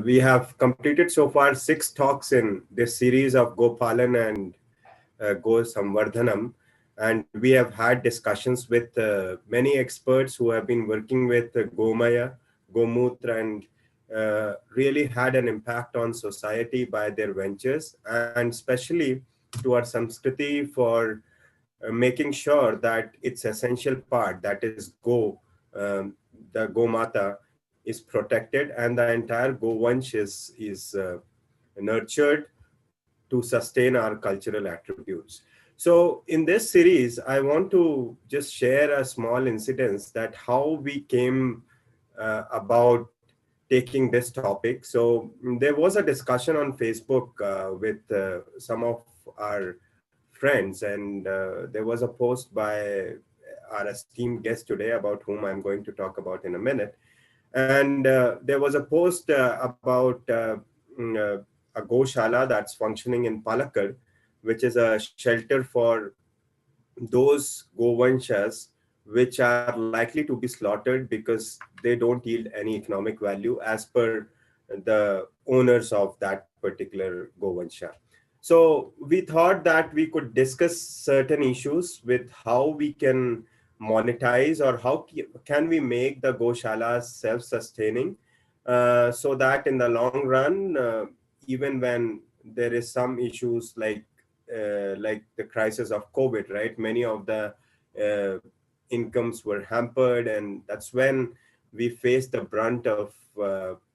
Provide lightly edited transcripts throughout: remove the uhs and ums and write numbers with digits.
we have completed so far 6 talks in this series of Gopalan and Go Samvardhanam. And we have had discussions with many experts who have been working with Gomaya, Gomutra, and really had an impact on society by their ventures, and especially to our Samskriti for making sure that its essential part, that is the Gomata, is protected, and the entire Govansh is nurtured to sustain our cultural attributes. So in this series, I want to just share a small incident that how we came about taking this topic. So there was a discussion on Facebook with some of our friends, and there was a post by our esteemed guest today about whom I'm going to talk about in a minute. And there was a post about a Goshala that's functioning in Palakkad, which is a shelter for those Govanshas which are likely to be slaughtered because they don't yield any economic value as per the owners of that particular Govansha. So we thought that we could discuss certain issues with how we can monetize, or how can we make the Goshalas self-sustaining, so that in the long run, even when there is some issues like the crisis of COVID, right? Many of the uh, incomes were hampered, and that's when we faced the brunt of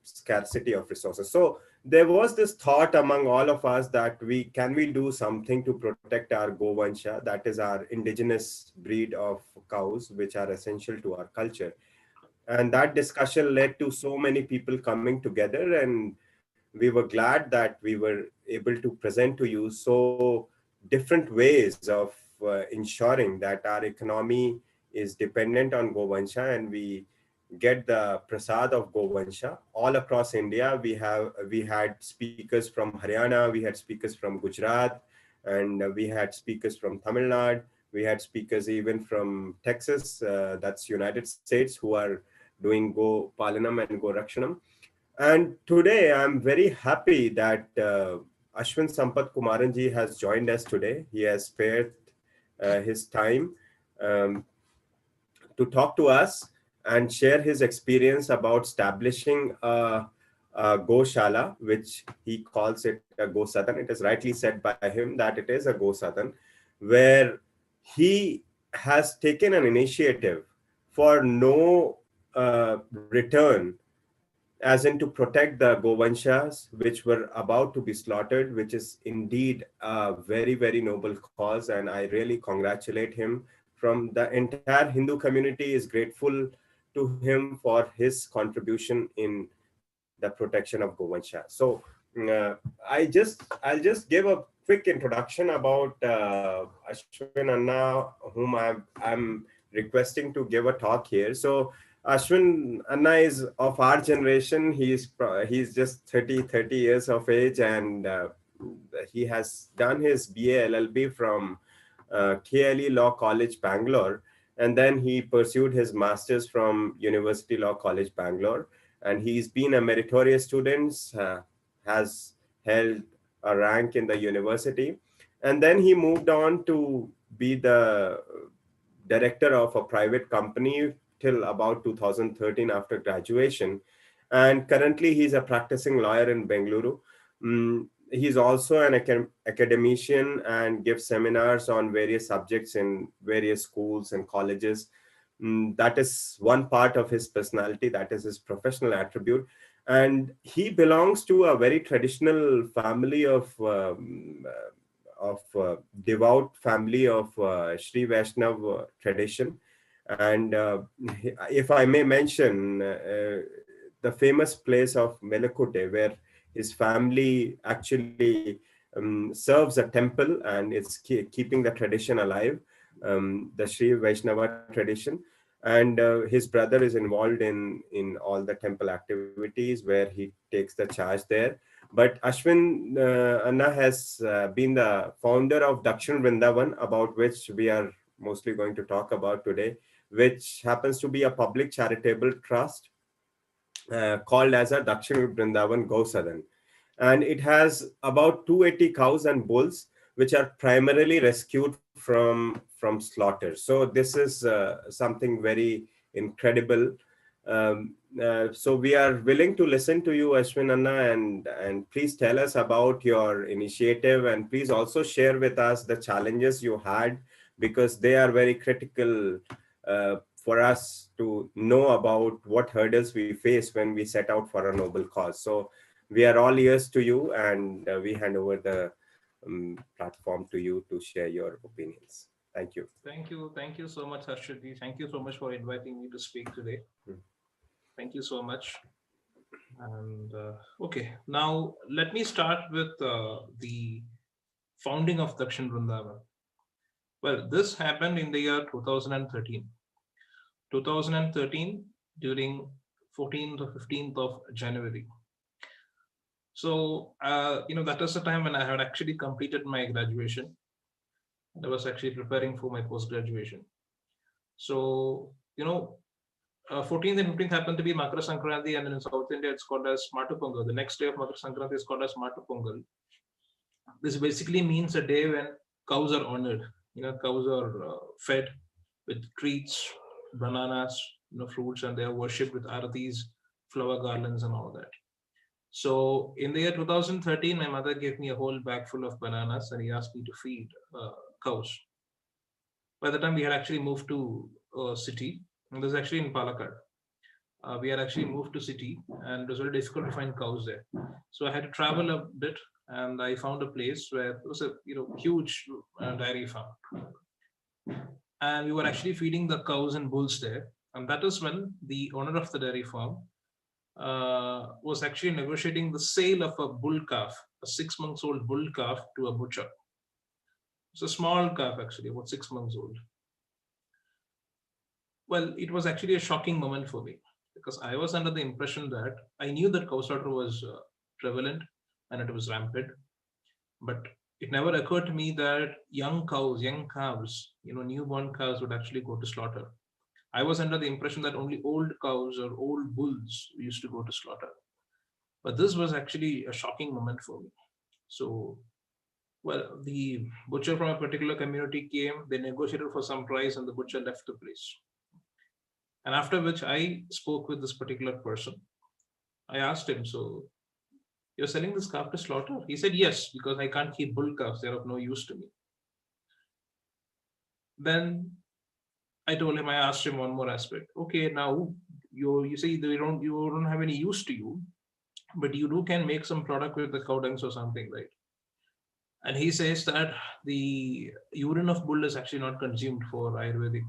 scarcity of resources. So there was this thought among all of us that we do something to protect our Govansha, that is our indigenous breed of cows, which are essential to our culture. And that discussion led to so many people coming together, and we were glad that we were able to present to you so different ways of ensuring that our economy is dependent on Govansha, and we get the prasad of Govansha all across India. We had speakers from Haryana, we had speakers from Gujarat, and we had speakers from Tamil Nadu. We had speakers even from Texas, that's United States, who are doing Go Palanam and Go Rakshanam. And today I'm very happy that Ashwin Sampath Kumaranji has joined us today. He has spared his time um, to talk to us and share his experience about establishing a Goshala, which he calls it a Gausadan. It is rightly said by him that it is a Gausadan, where he has taken an initiative for no return, as in to protect the Govanshas which were about to be slaughtered, which is indeed a very, very noble cause. And I really congratulate him. From the entire Hindu community is grateful to him for his contribution in the protection of Govansha. So I'll just give a quick introduction about Ashwin Anna, whom I'm requesting to give a talk here. So Ashwin Anna is of our generation. He's just 30 years of age, and he has done his BA LLB from KLE Law College, Bangalore, and then he pursued his master's from University Law College, Bangalore. And he's been a meritorious student, has held a rank in the university, and then he moved on to be the director of a private company till about 2013 after graduation. And currently he's a practicing lawyer in Bengaluru. He's also an academician and gives seminars on various subjects in various schools and colleges. That is one part of his personality, that is his professional attribute. And he belongs to a very traditional family of devout family of Sri Vaishnav tradition. And if I may mention, the famous place of Melakute, where his family actually serves a temple, and it's keeping the tradition alive, the Sri Vaishnava tradition. And his brother is involved in all the temple activities where he takes the charge there. But Ashwin Anna has been the founder of Dakshin Vrindavan, about which we are mostly going to talk about today, which happens to be a public charitable trust. called as a Dakshin Vrindavan Gausadan. And it has about 280 cows and bulls, which are primarily rescued from slaughter. So this is something very incredible. So we are willing to listen to you, Ashwin Anna, and please tell us about your initiative, and please also share with us the challenges you had, because they are very critical for us to know about what hurdles we face when we set out for a noble cause. So we are all ears to you, and we hand over the platform to you to share your opinions. Thank you. Thank you so much, Harshadi. Thank you so much for inviting me to speak today. Mm. Thank you so much. And okay, now let me start with the founding of Dakshin Vrindavan. Well, this happened in the year 2013. 2013 during 14th or 15th of January. So, that was the time when I had actually completed my graduation. I was actually preparing for my post graduation. So, 14th and 15th happened to be Makara Sankranti, and in South India it's called as Matu Pongal. The next day of Makara Sankranti is called as Matu Pongal. This basically means a day when cows are honored. Cows are fed with treats, bananas, fruits, and they are worshipped with aratis, flower garlands, and all that. So in the year 2013, my mother gave me a whole bag full of bananas, and he asked me to feed cows. By the time we had actually moved to city, and this is actually in Palakkad. We had actually moved to city, and it was very difficult to find cows there. So I had to travel a bit, and I found a place where it was a huge dairy farm, and we were actually feeding the cows and bulls there. And that is when the owner of the dairy farm was actually negotiating the sale of a bull calf, a 6 months old bull calf, to a butcher. It's a small calf, actually, about 6 months old. Well, it was actually a shocking moment for me, because I was under the impression that I knew that cow slaughter was prevalent and it was rampant, but it never occurred to me that young cows, young calves, newborn calves would actually go to slaughter. I was under the impression that only old cows or old bulls used to go to slaughter. But this was actually a shocking moment for me. So, well, the butcher from a particular community came, they negotiated for some price, and the butcher left the place. And after which I spoke with this particular person. I asked him, so you're selling this calf to slaughter? He said, yes, because I can't keep bull calves. They're of no use to me. Then I told him, I asked him one more aspect. Okay, now you say you don't have any use to you, but you do can make some product with the cow dungs or something, right? And he says that the urine of bull is actually not consumed for Ayurvedic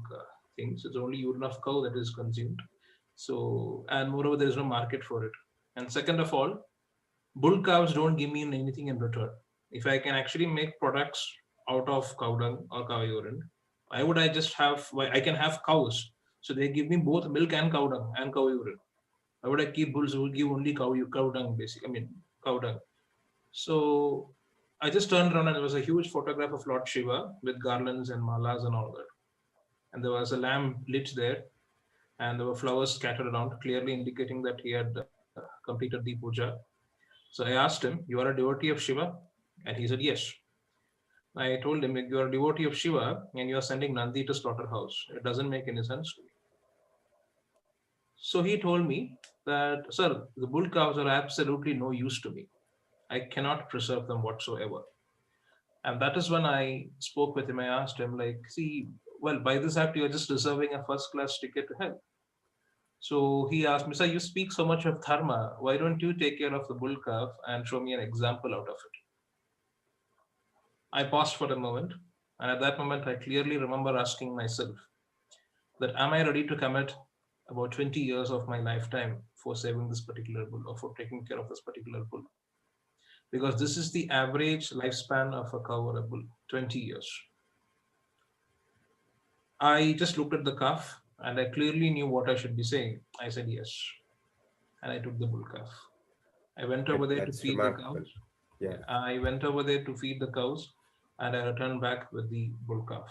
things. It's only urine of cow that is consumed. So, and moreover, there is no market for it. And second of all, bull calves don't give me anything in return. If I can actually make products out of cow dung or cow urine, why would I just have? Why I can have cows? So they give me both milk and cow dung and cow urine. Why would I keep bulls who will give only cow dung? Basically, I mean cow dung. So I just turned around, and there was a huge photograph of Lord Shiva with garlands and malas and all that. And there was a lamp lit there, and there were flowers scattered around, clearly indicating that he had completed the puja. So I asked him, you are a devotee of Shiva? And he said, yes. I told him, you are a devotee of Shiva and you are sending Nandi to slaughterhouse. It doesn't make any sense to me. So he told me that, sir, the bull calves are absolutely no use to me. I cannot preserve them whatsoever. And that is when I spoke with him. I asked him, like, see, well, by this act, you're just reserving a first class ticket to hell. So he asked me, sir, you speak so much of dharma. Why don't you take care of the bull calf and show me an example out of it? I paused for a moment. And at that moment, I clearly remember asking myself that am I ready to commit about 20 years of my lifetime for saving this particular bull or for taking care of this particular bull? Because this is the average lifespan of a cow or a bull, 20 years. I just looked at the calf and I clearly knew what I should be saying. I said yes. And I took the bull calf. I went over there to That's feed the remarkable. cows. Yeah. I went over there to feed the cows, and I returned back with the bull calf.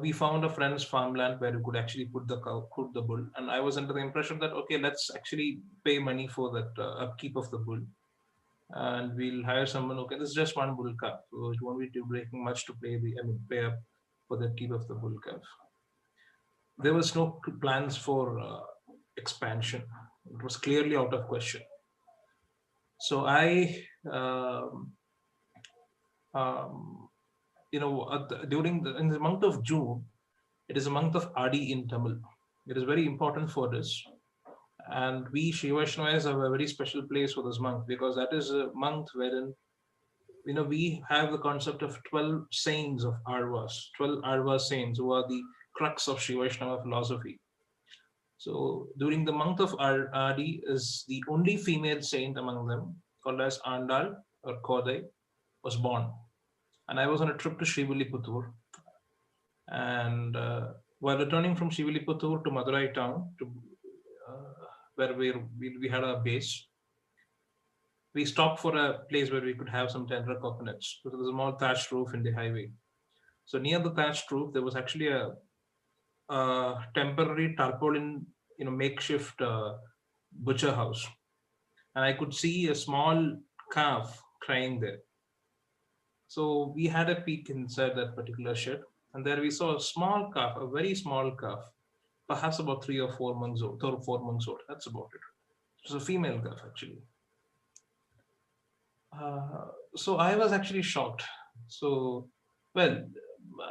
we found a friend's farmland where we could actually put the bull, and I was under the impression that okay, let's actually pay money for that upkeep of the bull, and we'll hire someone. Okay, this is just one bull calf, so it won't be too breaking much to pay up for the upkeep of the bull calf. There was no plans for expansion. It was clearly out of question. So I, um, in the month of June, it is a month of Adi in Tamil. It is very important for this. And we Shiva Vaishnavas have a very special place for this month because that is a month wherein we have the concept of 12 saints of Arvas, 12 Arva saints who are the crux of Shiva Vaishnava philosophy. So during the month of Adi is the only female saint among them, called as Andal or Kodai, was born. And I was on a trip to Srivilliputtur. And while returning from Srivilliputtur to Madurai town, where we had a base, we stopped for a place where we could have some tender coconuts. So there was a small thatched roof in the highway. So near the thatched roof, there was actually a temporary tarpaulin, makeshift butcher house, and I could see a small calf crying there. So we had a peek inside that particular shed, and there we saw a small calf, a very small calf, perhaps about 3 or 4 months old, 3 or 4 months old. That's about it. It was a female calf, actually. So I was actually shocked. So, well,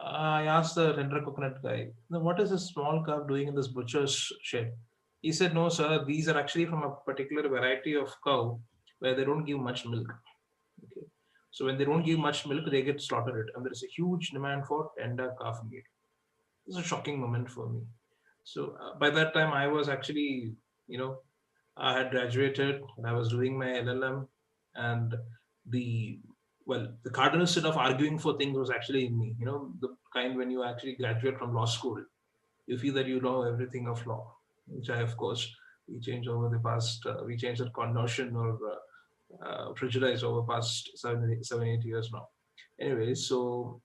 I asked the tender coconut guy, "Now, what is this small calf doing in this butcher's shed?" He said, "No, sir, these are actually from a particular variety of cow where they don't give much milk. Okay. So when they don't give much milk, they get slaughtered, and there is a huge demand for tender calf meat." This is a shocking moment for me. So by that time, I was actually, I had graduated and I was doing my LLM, and the the cardinal sin of arguing for things was actually in me. The kind when you actually graduate from law school, you feel that you know everything of law, which I, of course, we changed over the past. We changed that connotation or prejudice over past 7, 8 years now. Anyway, so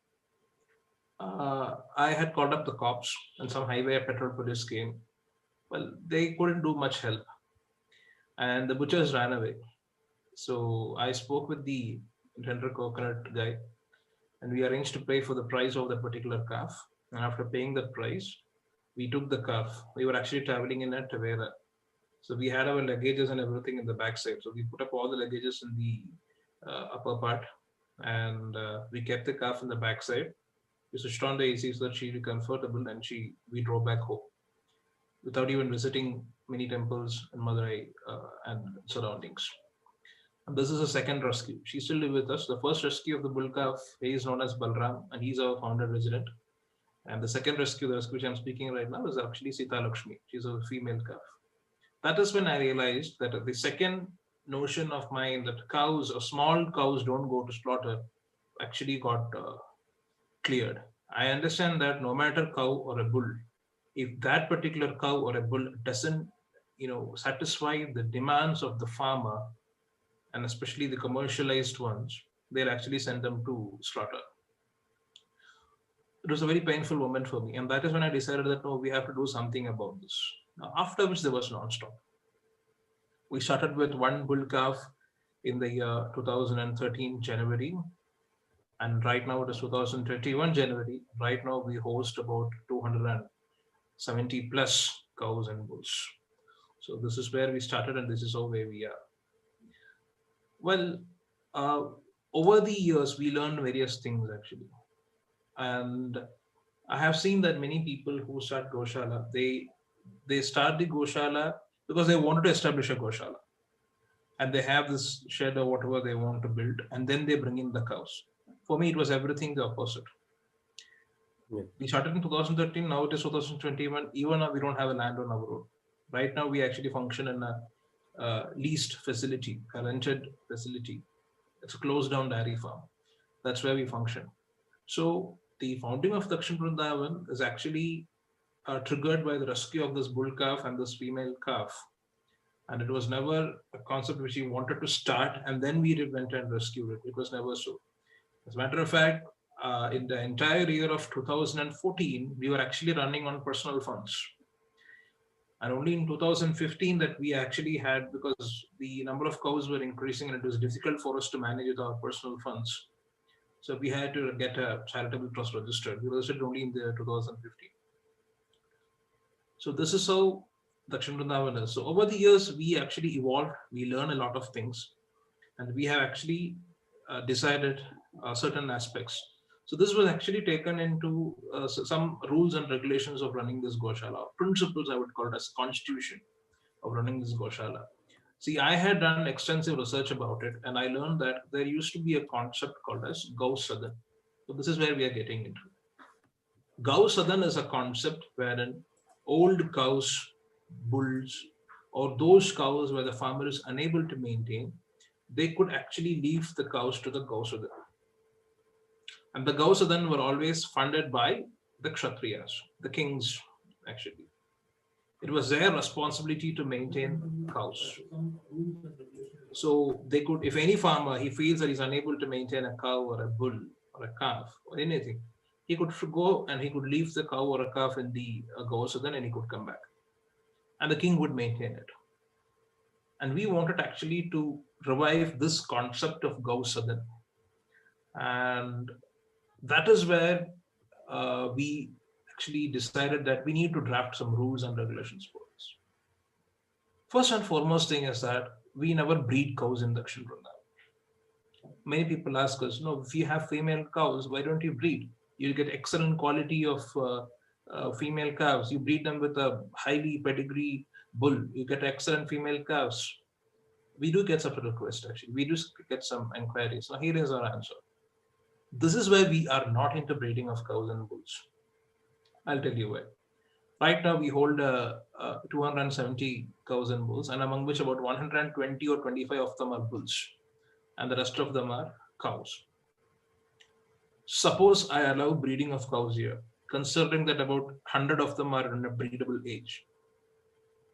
I had called up the cops, and some highway patrol police came. Well, they couldn't do much help, and the butchers ran away. So I spoke with the tender coconut guy, and we arranged to pay for the price of that particular calf. And after paying that price, we took the calf. We were actually traveling in a Tavera. So we had our luggages and everything in the backside. So we put up all the luggages in the upper part, and we kept the calf in the backside. We switched on the AC so that she'd be comfortable, and we drove back home without even visiting many temples in Madurai and surroundings. And this is a second rescue. She's still with us. The first rescue of the bull calf, he is known as Balram, and he's our founder resident. And the second rescue, the rescue which I'm speaking right now, is actually Sita Lakshmi. She's a female calf. That is when I realized that the second notion of mine that cows or small cows don't go to slaughter actually got cleared. I understand that no matter cow or a bull, if that particular cow or a bull doesn't, satisfy the demands of the farmer, and especially the commercialized ones, they'll actually send them to slaughter. It was a very painful moment for me, and that is when I decided that no, we have to do something about this. Now, after which there was non-stop. We started with one bull calf in the year 2013 January, and right now it is 2021 January. Right now we host about 270 plus cows and bulls. So this is where we started, and this is how where we are. Well, uh, over the years we learned various things actually, and I have seen that many people who start Goshala, they start the Goshala because they wanted to establish a Goshala, and they have this shed or whatever they want to build, and then they bring in the cows. For me, it was everything the opposite. Yeah. We started in 2013. Now it is 2021. Even now we don't have a land on our road. Right now we actually function in a leased facility, a rented facility. It's a closed down dairy farm. That's where we function. So the founding of Dakshin Vrindavan is actually triggered by the rescue of this bull calf and this female calf. And it was never a concept which we wanted to start and then we went and rescued it. It was never so. As a matter of fact, in the entire year of 2014, we were actually running on personal funds. And only in 2015 that we actually had, because the number of cows were increasing and it was difficult for us to manage with our personal funds. So we had to get a charitable trust registered. We registered only in the 2015. So this is how Dakshin Vrindavan is. So over the years, we actually evolved. We learn a lot of things, and we have actually decided certain aspects. So this was actually taken into some rules and regulations of running this Goshala, principles I would call it as constitution of running this Goshala. See, I had done extensive research about it, and I learned that there used to be a concept called as Gausadan. So this is where we are getting into. Gausadan is a concept wherein old cows, bulls, or those cows where the farmer is unable to maintain, they could actually leave the cows to the Gausadan. And the Gausadan were always funded by the Kshatriyas, the kings, actually. It was their responsibility to maintain cows. So they could, if any farmer, he feels that he's unable to maintain a cow or a bull or a calf or anything, he could go and he could leave the cow or a calf in the Gausadan and he could come back. And the king would maintain it. And we wanted actually to revive this concept of Gausadan. And that is where we actually decided that we need to draft some rules and regulations for this. First and foremost thing is that we never breed cows in Dakshin Vrindavan. Many people ask us, no, if you have female cows, why don't you breed? You get excellent quality of female calves. You breed them with a highly pedigree bull. You get excellent female calves. We do get such a request actually. We do get some inquiries. Now here is our answer. This is why we are not into breeding of cows and bulls. I'll tell you why. Right now we hold 270 cows and bulls, and among which about 120 or 25 of them are bulls, and the rest of them are cows. Suppose I allow breeding of cows here, considering that about 100 of them are in a breedable age.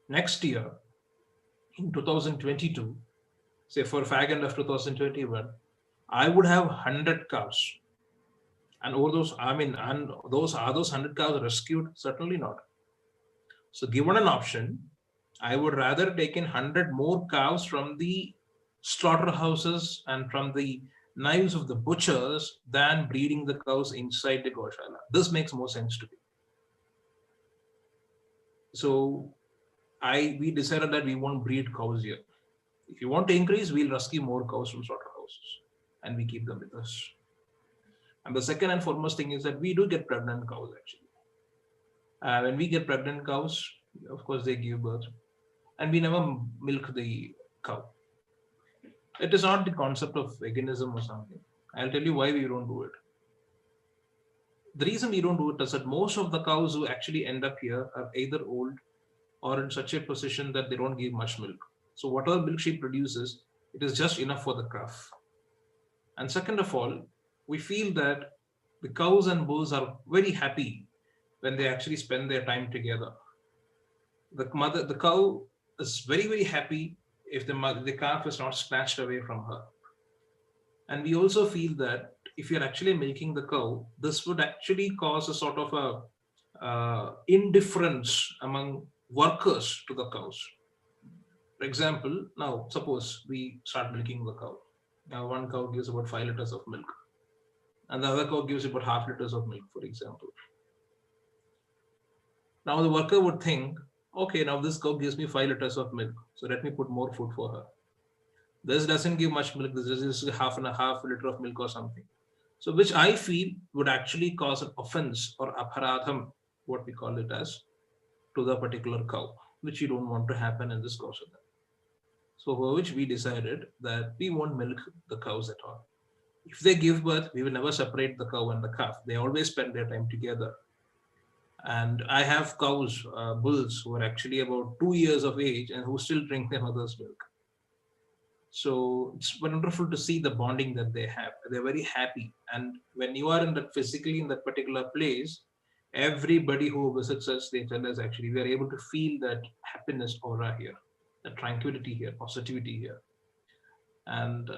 Next year, in 2022, say for fag end of 2021, I would have 100 cows. And over those, and those 100 cows rescued? Certainly not. So given an option, I would rather take in 100 more cows from the slaughterhouses and from the knives of the butchers than breeding the cows inside the Goshala. This makes more sense to me. So we decided that we won't breed cows here. If you want to increase, we'll rescue more cows from slaughterhouses and we keep them with us. And the second and foremost thing is that we do get pregnant cows actually. When we get pregnant cows, of course they give birth, and we never milk the cow. It is not the concept of veganism or something. I'll tell you why we don't do it. The reason we don't do it is that most of the cows who actually end up here are either old or in such a position that they don't give much milk. So whatever milk she produces, it is just enough for the calf. And second of all, we feel that the cows and bulls are very happy when they actually spend their time together. The cow is very, very happy if the calf is not snatched away from her. And we also feel that if you're actually milking the cow, this would actually cause a sort of a indifference among workers to the cows. For example, now suppose we start milking the cow. Now one cow gives about 5 liters of milk, and the other cow gives about half liters of milk, for example. Now the worker would think, okay, now this cow gives me 5 liters of milk, so let me put more food for her. This doesn't give much milk, this is half and a half liter of milk or something. So which I feel would actually cause an offense or aparadham, what we call it as, to the particular cow, which you don't want to happen in this Gausadan. So for which we decided that we won't milk the cows at all. If they give birth, we will never separate the cow and the calf. They always spend their time together. And I have cows, bulls, who are actually about 2 years of age and who still drink their mother's milk. So it's wonderful to see the bonding that they have. They're very happy. And when you are physically in that particular place, everybody who visits us, they tell us actually we are able to feel that happiness aura here, the tranquility here, positivity here. And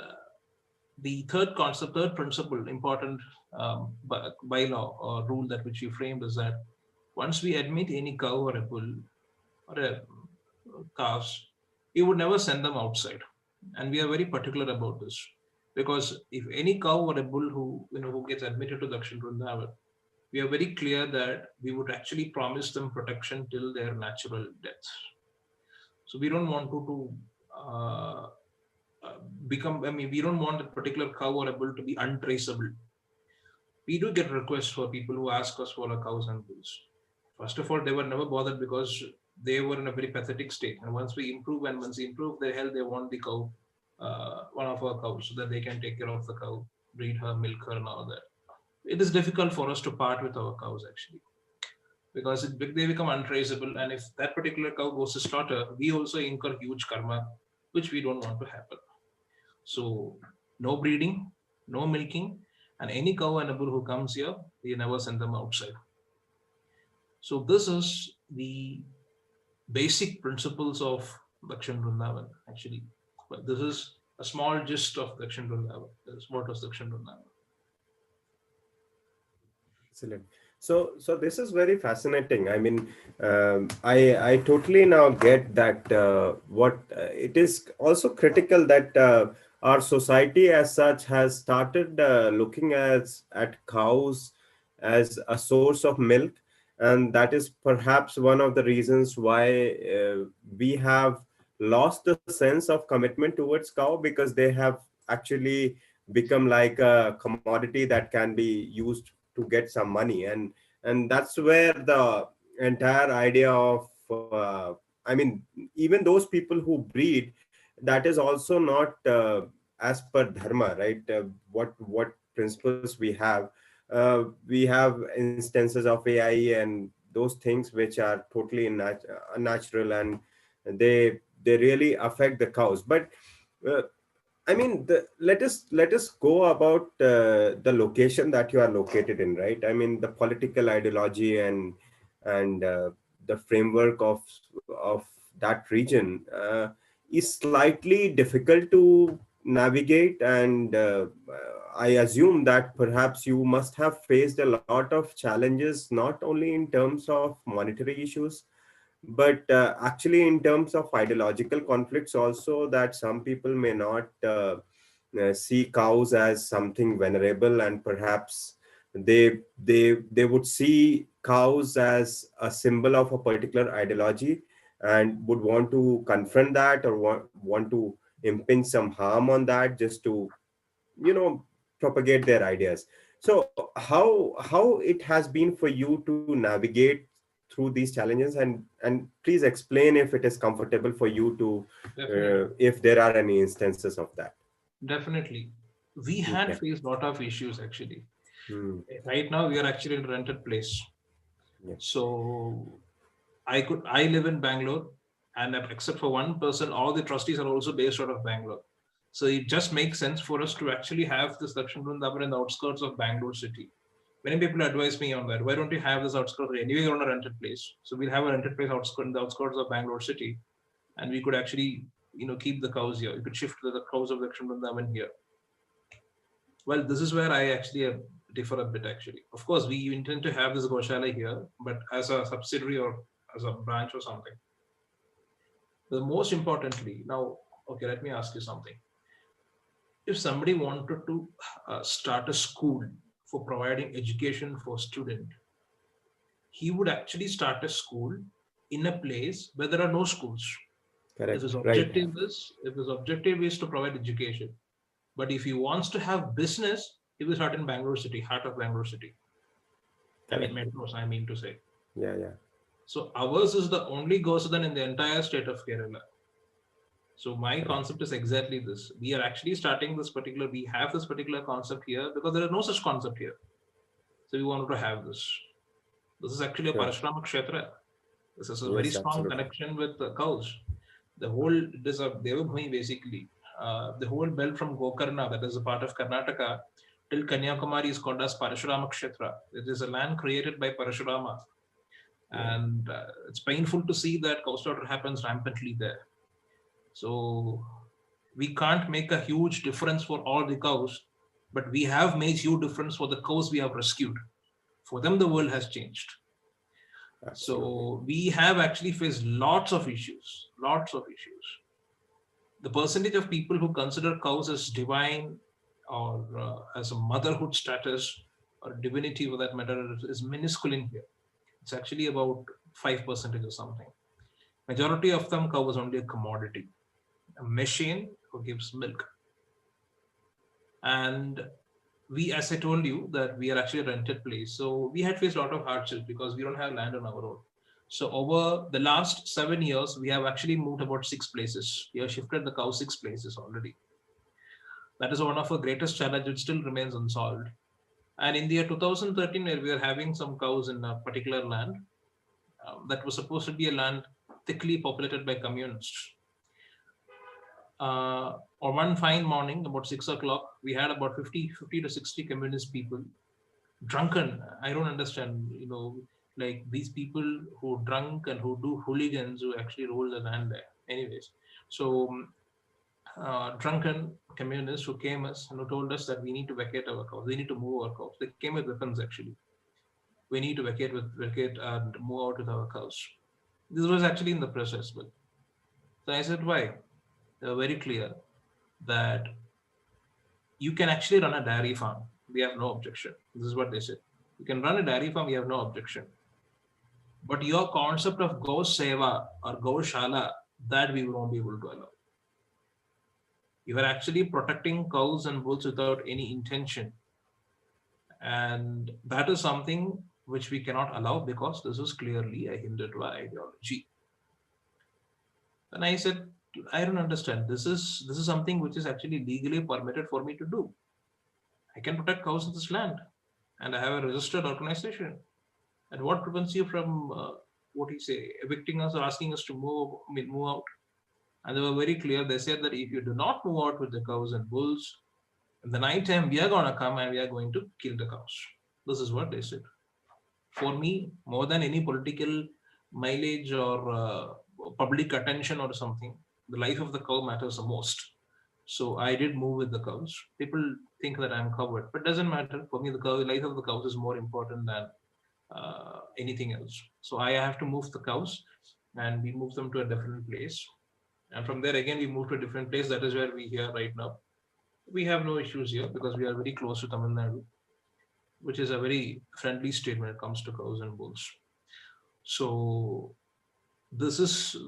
the third concept, third principle, important bylaw or rule that which you framed is that once we admit any cow or a bull or a calves, we would never send them outside, and we are very particular about this because if any cow or a bull who gets admitted to Dakshin Vrindavan, we are very clear that we would actually promise them protection till their natural death. So we don't want to uh, become. I mean, we don't want a particular cow or a bull to be untraceable. We do get requests for people who ask us for our cows and bulls. First of all, they were never bothered because they were in a very pathetic state. And once we improve their health, they want the cow, one of our cows, so that they can take care of the cow, breed her, milk her, and all that. It is difficult for us to part with our cows actually because they become untraceable. And if that particular cow goes to slaughter, we also incur huge karma, which we don't want to happen. So, no breeding, no milking, and any cow and a bull who comes here, we never send them outside. So, this is the basic principles of Dakshin Vrindavan, actually. But this is a small gist of Dakshin Vrindavan. This is what was Dakshin Vrindavan. Excellent. So this is very fascinating. I mean, I totally now get that what it is also critical that our society as such has started looking at cows as a source of milk, and that is perhaps one of the reasons why we have lost the sense of commitment towards cow, because they have actually become like a commodity that can be used to get some money. And that's where the entire idea of I mean, even those people who breed, that is also not as per dharma, right? What principles we have instances of AI and those things which are totally unnatural, and they really affect the cows. But uh, I mean, let us go about the location that you are located in, right? I mean, the political ideology and the framework of that region is slightly difficult to navigate, and I assume that perhaps you must have faced a lot of challenges, not only in terms of monetary issues, but actually in terms of ideological conflicts also, that some people may not see cows as something venerable, and perhaps they would see cows as a symbol of a particular ideology and would want to confront that, or want to impinge some harm on that, just to propagate their ideas. So how it has been for you to navigate through these challenges, and please explain if it is comfortable for you to Definitely. if there are any instances of that. Definitely. We had Okay. faced a lot of issues actually. Hmm. Right now, we are actually in a rented place. Yeah. So I live in Bangalore, and except for one person, all the trustees are also based out of Bangalore. So it just makes sense for us to actually have this Dakshin Vrindavan in the outskirts of Bangalore city. Many people advise me on that. Why don't you have this outskirts? Anyway, you're on a rented place. So we'll have a rented place in the outskirts of Bangalore city, and we could actually, keep the cows here. You could shift the cows of Dakshin Vrindavan here. Well, this is where I actually differ a bit. Actually, of course, we intend to have this Goshala here, but as a subsidiary or as a branch or something. The most importantly, now, okay, let me ask you something. If somebody wanted to start a school for providing education for student, he would actually start a school in a place where there are no schools. If his Correct. Right. objective is if his objective is to provide education, but if he wants to have business, he will start in Bangalore city, heart of Bangalore city. I mean Correct. metros, I mean to say. Yeah. Yeah. So ours is the only Gausadan in the entire state of Kerala. So my Correct. concept is exactly this. We are actually starting we have this particular concept here because there is no such concept here. So we wanted to have this. This is actually a Sure. Parashrama Kshetra. This is a very Yes. strong Absolutely. connection with the cows. The whole, it is a Devabhumi basically. The whole belt from Gokarna, that is a part of Karnataka, till Kanyakumari is called as Parashurama Kshetra. It is a land created by Parashurama. Yeah. And it's painful to see that cow slaughter happens rampantly there. So We can't make a huge difference for all the cows, but we have made huge difference for the cows we have rescued. For them, the world has changed. Absolutely. So we have actually faced lots of issues, lots of issues. The percentage of people who consider cows as divine or as a motherhood status or divinity for that matter is minuscule in here. It's actually about 5% or something. Majority of them, cow is only a commodity, a machine who gives milk. And we, as I told you, that we are actually a rented place. So we had faced a lot of hardships because we don't have land on our own. So over the last 7 years, we have actually moved about 6 places. We have shifted the cow 6 places already. That is one of our greatest challenges, which still remains unsolved. And in the year 2013, where we were having some cows in a particular land, that was supposed to be a land thickly populated by communists. On one fine morning, about 6 o'clock, we had about 50 to 60 communist people, drunken. I don't understand, like these people who drunk and who do hooligans who actually rule the land there. Anyways, so drunken communists who came us and who told us that we need to vacate our cows, we need to move our cows. They came with weapons actually. We need to vacate and move out with our cows. This was actually in the press as well. So I said, why? They were very clear that you can actually run a dairy farm. We have no objection. This is what they said. You can run a dairy farm, we have no objection. But your concept of Go Seva or Go Shala, that we won't be able to allow. You are actually protecting cows and bulls without any intention. And that is something which we cannot allow because this is clearly a Hindutva ideology. And I said, I don't understand. This is something which is actually legally permitted for me to do. I can protect cows in this land, and I have a registered organization. And what prevents you from evicting us or asking us to move out? And they were very clear. They said that if you do not move out with the cows and bulls, in the night time we are going to come and we are going to kill the cows. This is what they said. For me, more than any political mileage or public attention or something, the life of the cow matters the most. So I did move with the cows. People think that I'm covered, but it doesn't matter. For me, the life of the cows is more important than anything else. So I have to move the cows and we move them to a different place. And from there, again, we move to a different place. That is where we are right now. We have no issues here because we are very close to Tamil Nadu, which is a very friendly state when it comes to cows and bulls. So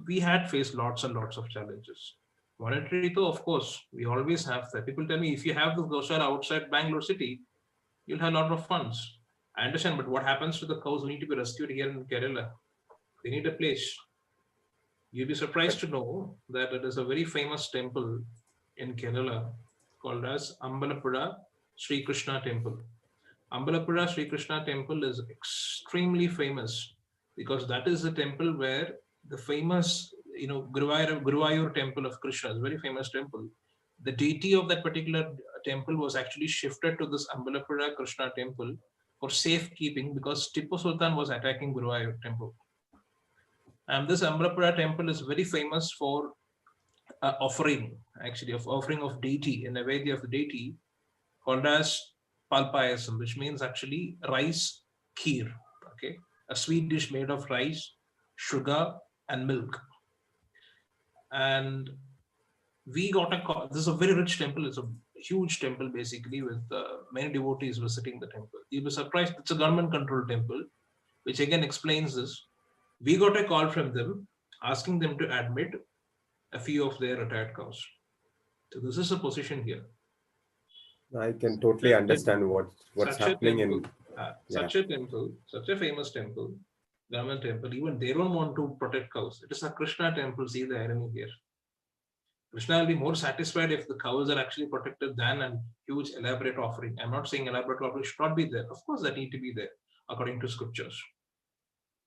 we had faced lots and lots of challenges. Monetary though, of course, we always have that. People tell me, if you have the Gausadan outside Bangalore city, you'll have a lot of funds. I understand, but what happens to the cows who need to be rescued here in Kerala? They need a place. You'll be surprised to know that it is a very famous temple in Kerala called as Ambalappuzha Sri Krishna Temple. Ambalappuzha Sri Krishna Temple is extremely famous because that is the temple where the famous, Guruvayur temple of Krishna is a very famous temple. The deity of that particular temple was actually shifted to this Ambalappuzha Krishna temple for safekeeping because Tipu Sultan was attacking Guruvayur temple. And this Ambalappuzha temple is very famous for offering of deity, in a way of deity called as palpayasam, which means actually rice kheer, okay, a sweet dish made of rice, sugar, and milk. And we got a call. This is a very rich temple. It's a huge temple, basically, with many devotees visiting the temple. You'll be surprised. It's a government-controlled temple, which again explains this. We got a call from them asking them to admit a few of their retired cows. So this is a position here. I can totally understand what's happening in such a temple, such a famous temple, government temple. Even they don't want to protect cows. It is a Krishna temple. See the irony here. Krishna will be more satisfied if the cows are actually protected than a huge elaborate offering. I'm not saying elaborate offering should not be there. Of course, that need to be there according to scriptures.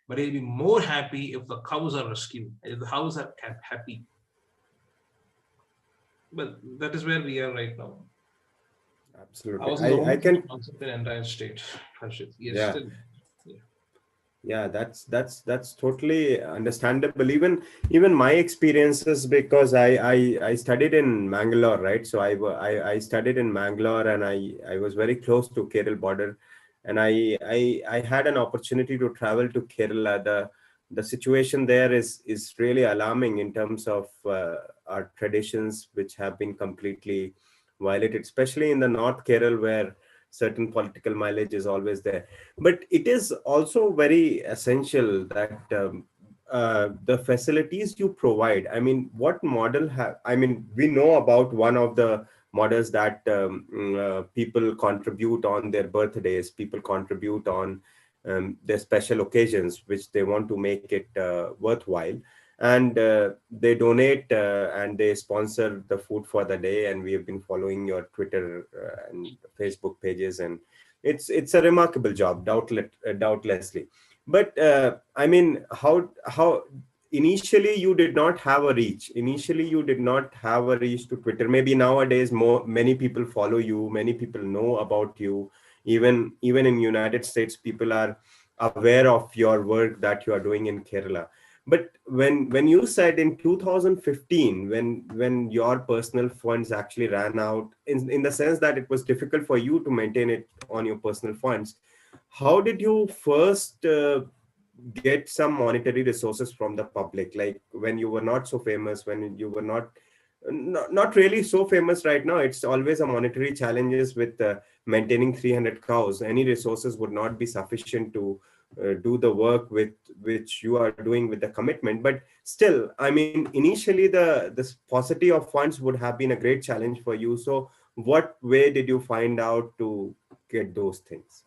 But he'll be more happy if the cows are rescued, if the cows are happy. But that is where we are right now. Absolutely. I can concept the entire state. Yes, yeah. still. Yeah. Yeah, that's totally understandable. Even my experiences, because I studied in Mangalore, right? So I studied in Mangalore, and I was very close to Kerala border, and I had an opportunity to travel to Kerala. The situation there is really alarming in terms of our traditions, which have been completely violated, especially in the North Kerala, where certain political mileage is always there. But it is also very essential that the facilities you provide, I mean, what model have, I mean, we know about one of the models that people contribute on their birthdays, people contribute on their special occasions which they want to make it worthwhile, and they donate and they sponsor the food for the day. And we have been following your Twitter and Facebook pages, and it's a remarkable job, doubtlessly. But I mean, how initially you did not have a reach. Initially, you did not have a reach to Twitter. Maybe nowadays, many people follow you, many people know about you. Even in United States, people are aware of your work that you are doing in Kerala. But when you said in 2015, when your personal funds actually ran out, in the sense that it was difficult for you to maintain it on your personal funds, how did you first get some monetary resources from the public? Like when you were not so famous, when you were not really so famous right now, it's always a monetary challenges with maintaining 300 cows. Any resources would not be sufficient to do the work with which you are doing with the commitment. But still, I mean, initially the paucity of funds would have been a great challenge for you. So what way did you find out to get those things?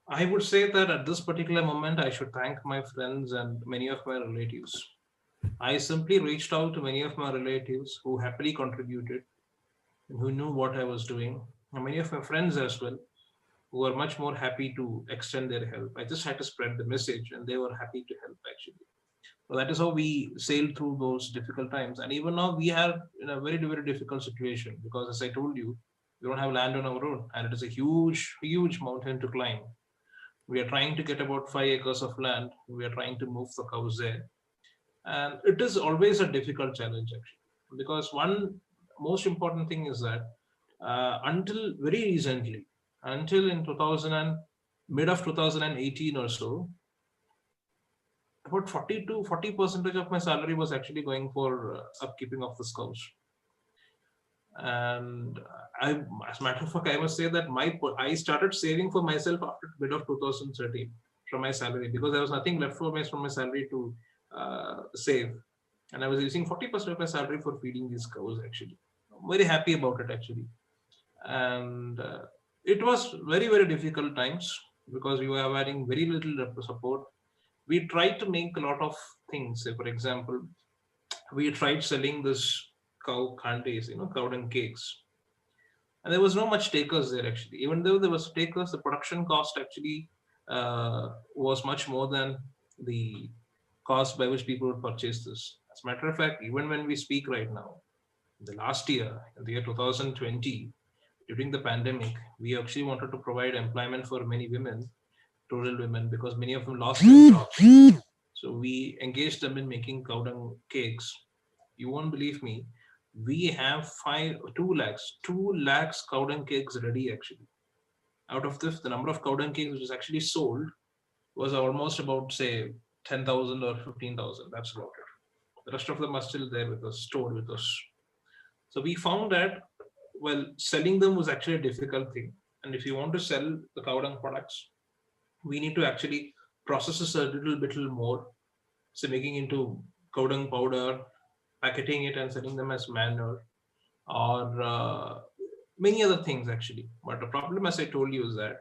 I would say that at this particular moment, I should thank my friends and many of my relatives. I simply reached out to many of my relatives who happily contributed and who knew what I was doing, and many of my friends as well, who are much more happy to extend their help. I just had to spread the message, and they were happy to help actually. So that is how we sailed through those difficult times. And even now, we are in a very, very difficult situation because, as I told you, we don't have land on our own, and it is a huge, huge mountain to climb. We are trying to get about 5 acres of land. We are trying to move the cows there, and it is always a difficult challenge actually, because one most important thing is that until very recently, until in 2000 and mid of 2018 or so, about 40 to 40 percentage of my salary was actually going for upkeeping of the cows. And I, as a matter of fact, I must say that I started saving for myself after mid of 2013 from my salary, because there was nothing left for me from my salary to save, and I was using 40% of my salary for feeding these cows. Actually, I'm very happy about it actually, and it was very, very difficult times because we were having very little support. We tried to make a lot of things. Say, for example, we tried selling this cow candies, cow dung cakes, and there was no much takers there actually. Even though there was takers, the production cost actually was much more than the cost by which people would purchase this. As a matter of fact, even when we speak right now, the last year, in the year 2020, during the pandemic, we actually wanted to provide employment for many women, rural women, because many of them lost their jobs. So we engaged them in making cow dung cakes. You won't believe me. We have 2 lakhs cow dung cakes ready actually. Out of this, the number of cow dung cakes which is actually sold was almost about say 10,000 or 15,000. That's about it. The rest of them are still there with us, stored with us. So we found that, well, selling them was actually a difficult thing. And if you want to sell the cow dung products, we need to actually process this a little bit more. So making into cow dung powder, packaging it and selling them as manure, or many other things actually. But the problem, as I told you, is that,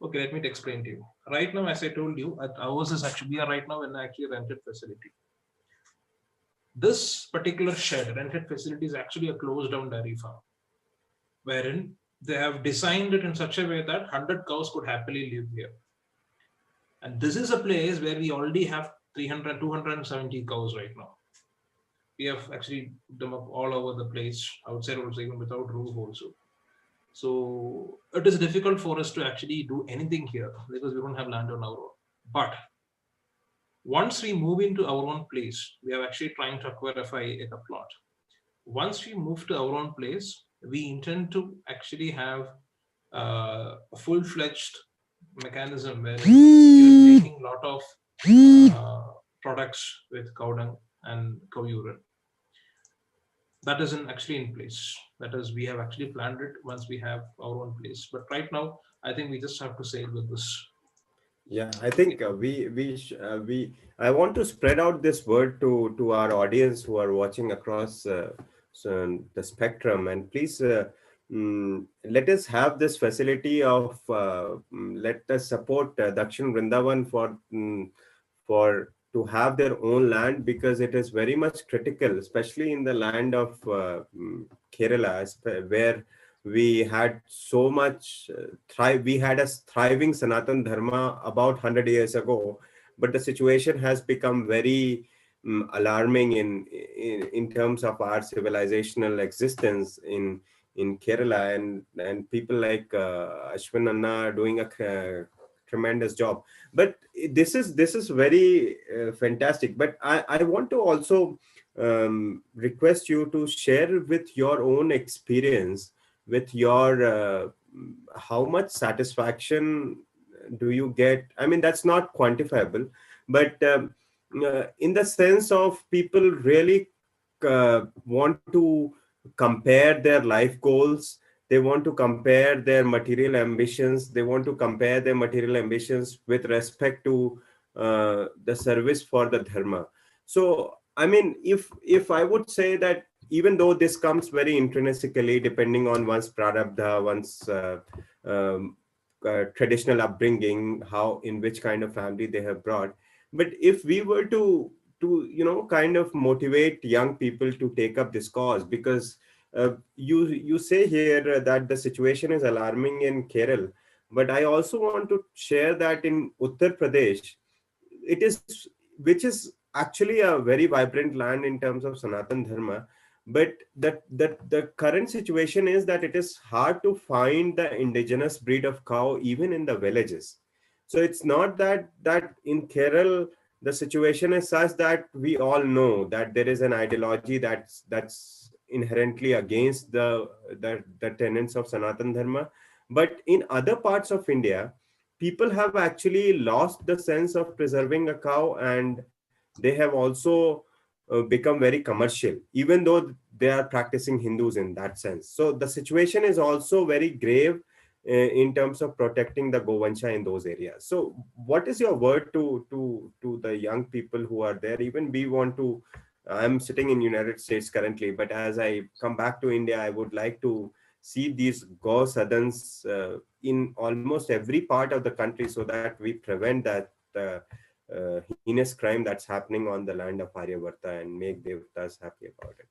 okay, let me explain to you. Right now, as I told you, at ours is actually, we are right now in an actually rented facility. This particular shed, rented facility, is actually a closed down dairy farm, wherein they have designed it in such a way that 100 cows could happily live here. And this is a place where we already have 300, 270 cows right now. We have actually put them up all over the place, outside also, even without roof also. So it is difficult for us to actually do anything here because we don't have land on our own. But once we move into our own place, we are actually trying to acquire a plot. Once we move to our own place, we intend to actually have a full-fledged mechanism where we are making a lot of products with cow dung and cow urine. That isn't actually in place. That is, we have actually planned it once we have our own place. But right now, I think we just have to sail with this. Yeah, I think we I want to spread out this word to our audience who are watching across the spectrum, and please let us have this facility of let us support Dakshin Vrindavan for to have their own land, because it is very much critical, especially in the land of Kerala, where we had so much we had a thriving Sanatan Dharma about 100 years ago, but the situation has become very alarming in terms of our civilizational existence in Kerala, and people like Ashwin Anna are doing a tremendous job. But this is very fantastic. But I want to also request you to share with your own experience, with your how much satisfaction do you get. I mean, that's not quantifiable, but in the sense of people really want to compare their life goals, they want to compare their material ambitions, they want to compare their material ambitions with respect to the service for the dharma. So I mean, if I would say that, even though this comes very intrinsically depending on one's prarabdha, one's traditional upbringing, how, in which kind of family they have brought, but if we were to kind of motivate young people to take up this cause, because you say here that the situation is alarming in Kerala, but I also want to share that in Uttar Pradesh, it is, which is actually a very vibrant land in terms of Sanatan Dharma, but the current situation is that it is hard to find the indigenous breed of cow even in the villages. So it's not that in Kerala the situation is such that we all know that there is an ideology that's inherently against the tenets of Sanatan Dharma, but in other parts of India, people have actually lost the sense of preserving a cow, and they have also become very commercial, even though they are practicing Hindus in that sense. So the situation is also very grave in terms of protecting the Govansha in those areas. So what is your word to the young people who are there? Even we want to, I'm sitting in United States currently, but as I come back to India, I would like to see these Gausadans in almost every part of the country, so that we prevent that heinous crime that's happening on the land of Aryavarta, and make Devtas happy about it.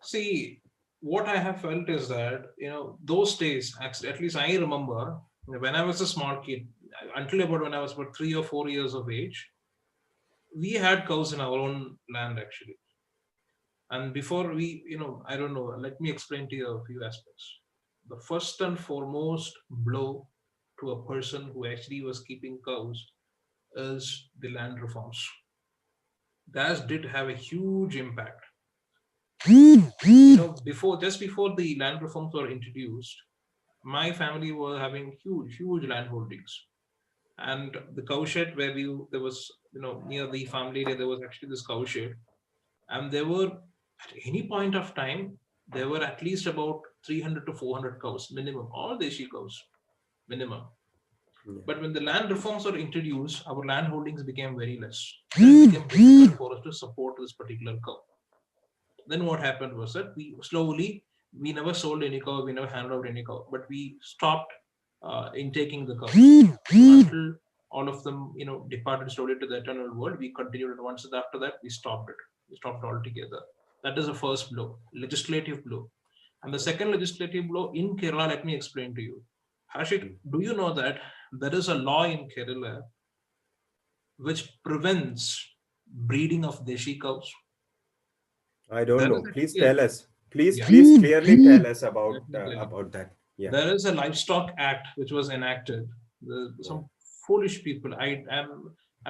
See, what I have felt is that, those days, actually, at least I remember when I was a small kid, until about when I was about 3 or 4 years of age, we had cows in our own land actually. And before we, I don't know, let me explain to you a few aspects. The first and foremost blow to a person who actually was keeping cows is the land reforms. That did have a huge impact. Before the land reforms were introduced, my family were having huge land holdings. And the cow shed where there was, near the family area, there was actually this cow shed. And there were, at any point of time, there were at least about 300 to 400 cows minimum, all Deshi cows minimum. Yeah. But when the land reforms were introduced, our land holdings became very less. It became difficult for us to support this particular cow. Then what happened was that we never sold any cow, we never handed out any cow, but we stopped intaking the cows. Until all of them, departed slowly to the eternal world, we continued, and once after that, we stopped it. We stopped altogether. That is the first blow, legislative blow. And the second legislative blow in Kerala, let me explain to you. Harshit, do you know that there is a law in Kerala which prevents breeding of Deshi cows? I don't There know. is Please actually tell us. Please, Yeah, please clearly tell us let me tell you. about that. Yeah. There is a livestock act which was enacted. Yeah. Some foolish people. I'm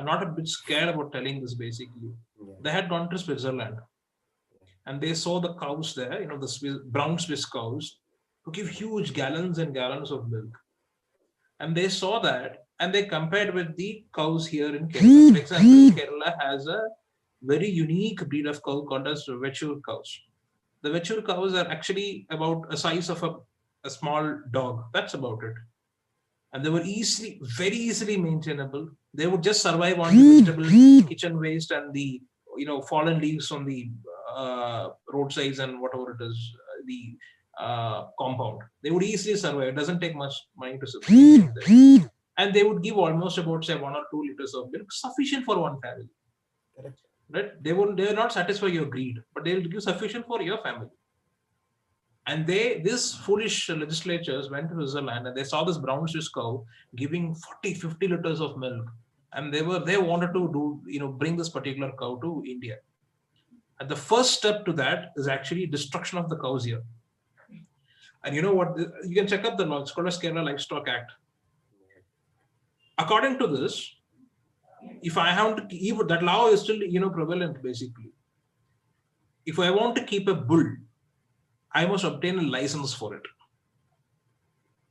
not a bit scared about telling this. Basically, Yeah. they had gone to Switzerland and they saw the cows there. You know, the brown Swiss cows who give huge gallons and gallons of milk. And they saw that and they compared with the cows here in Kerala. For example, Kerala has a very unique breed of cow called as Vechur cows. The Vechur cows are actually about a size of a small dog. That's about it. And they were very easily maintainable. They would just survive on the vegetable kitchen waste and the fallen leaves on the roadsides and whatever it is, the compound. They would easily survive. It doesn't take much money to sustain them. And they would give almost about say 1 or 2 liters of milk, sufficient for one family. Correct. Right? They will not satisfy your greed, but they will give sufficient for your family. And these foolish legislatures went to Switzerland and they saw this brown Swiss cow giving 40, 50 liters of milk. And they wanted to bring this particular cow to India. And the first step to that is actually destruction of the cows here. And you know what? You can check up the law. It's called as Kerala Livestock Act. According to this, if I have to keep that law is still prevalent basically. If I want to keep a bull, I must obtain a license for it.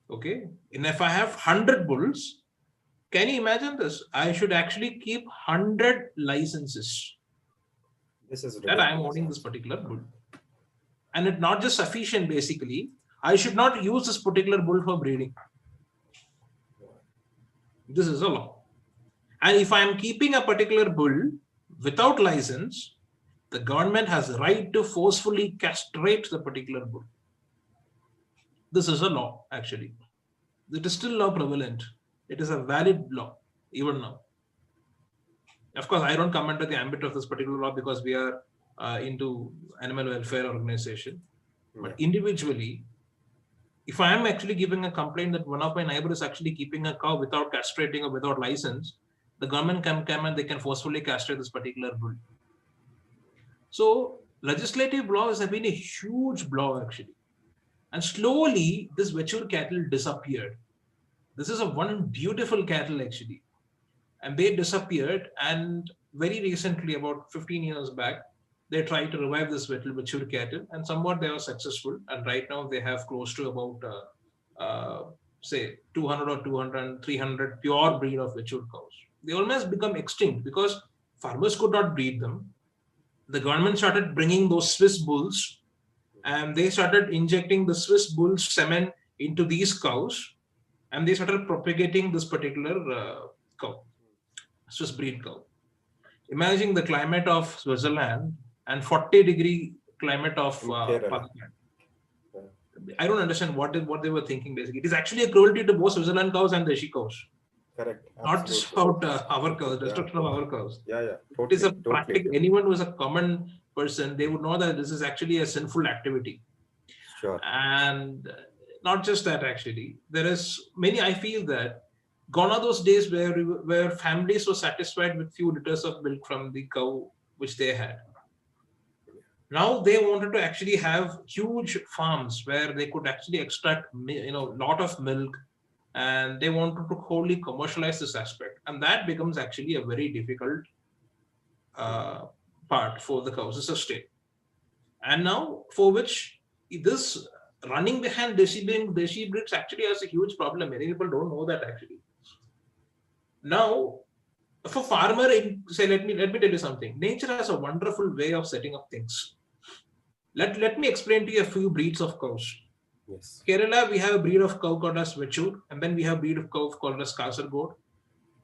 Okay. And if I have 100 bulls, can you imagine this? I should actually keep 100 licenses. This is that I am owning this particular bull. And it's not just sufficient basically. I should not use this particular bull for breeding. This is a law. And if I am keeping a particular bull without license, the government has the right to forcefully castrate the particular bull. This is a law, actually. It is still now prevalent. It is a valid law, even now. Of course, I don't come under the ambit of this particular law because we are into animal welfare organization. But individually, if I am actually giving a complaint that one of my neighbors is actually keeping a cow without castrating or without license, the government can come and they can forcefully castrate this particular bull. So legislative blows have been a huge blow actually. And slowly this Vechur cattle disappeared. This is a one beautiful cattle actually. And they disappeared, and very recently, about 15 years back, they tried to revive this Vechur cattle, and somewhat they were successful. And right now they have close to about say 200 or 200, 300 pure breed of Vechur cows. They almost become extinct because farmers could not breed them. The government started bringing those Swiss bulls, and they started injecting the Swiss bull semen into these cows, and they started propagating this particular cow, Swiss breed cow. Imagine the climate of Switzerland and 40-degree climate of Pakistan. I don't understand what they were thinking basically. It is actually a cruelty to both Switzerland cows and Deshi cows. Correct. Not just about our cows, destruction of our cows. Yeah. Totally, it is a practical. Anyone who is a common person, they would know that this is actually a sinful activity. Sure. And not just that, actually, there is many. I feel that gone are those days where families were satisfied with few liters of milk from the cow which they had. Now they wanted to actually have huge farms where they could actually extract lot of milk, and they wanted to wholly commercialize this aspect, and that becomes actually a very difficult part for the cows to sustain. And now for which this running behind Deshi breeds actually has a huge problem. Many people don't know that actually. Now, for farmer, let me tell you something. Nature has a wonderful way of setting up things. Let me explain to you a few breeds of cows. Yes. Kerala, we have a breed of cow called as Vechur, and then we have a breed of cow called as Kasargod.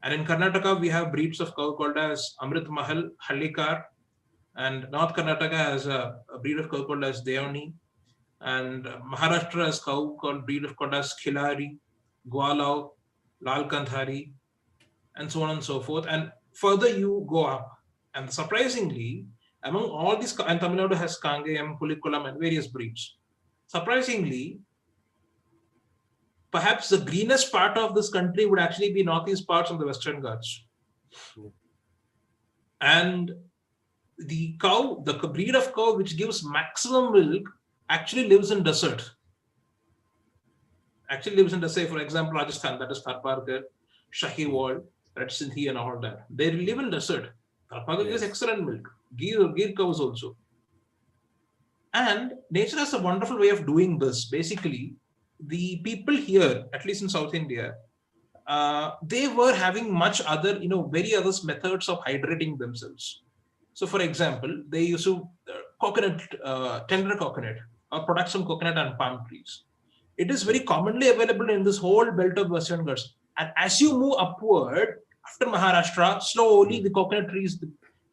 And in Karnataka, we have breeds of cow called as Amrit Mahal, Hallikar, and North Karnataka has a breed of cow called as Deoni, and Maharashtra has cow breed of called as Khilari, Gwalao, Lal Kandhari, and so on and so forth. And further you go up, and surprisingly, among all these, and Tamil Nadu has Kangayam, Pulikulam, and various breeds. Surprisingly, perhaps the greenest part of this country would actually be northeast parts of the Western Ghats. And the breed of cow which gives maximum milk actually lives in desert. Actually lives in the, say, for example, Rajasthan, that is Tharparkar, Shahiwal, Red Sindhi and all that. They live in desert. Tharparkar gives excellent milk. Gir cows also. And nature has a wonderful way of doing this. Basically, the people here, at least in South India, they were having much other, very other methods of hydrating themselves. So, for example, they used to tender coconut or products from coconut and palm trees. It is very commonly available in this whole belt of Western Ghats. And as you move upward, after Maharashtra, slowly the coconut trees,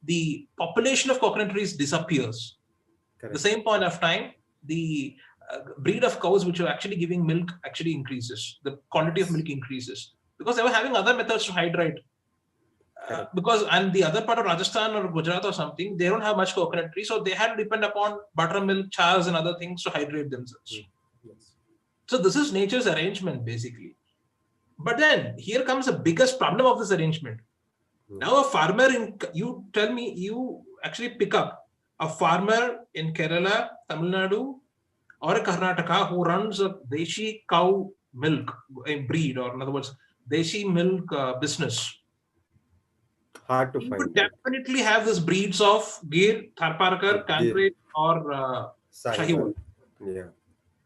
the population of coconut trees disappears. At the same point of time, the breed of cows which are actually giving milk actually increases. The quantity of milk increases because they were having other methods to hydrate. And the other part of Rajasthan or Gujarat or something, they don't have much coconut trees, so they had to depend upon buttermilk, chas and other things to hydrate themselves. So this is nature's arrangement, basically. But then here comes the biggest problem of this arrangement. Now a farmer you tell me, you actually pick up a farmer in Kerala, Tamil Nadu, or a Karnataka who runs a Deshi cow milk breed, or in other words, Deshi milk business. Hard to find. You would definitely have these breeds of Gir, Tharparkar, Kankrej, or Shahiwal. Yeah.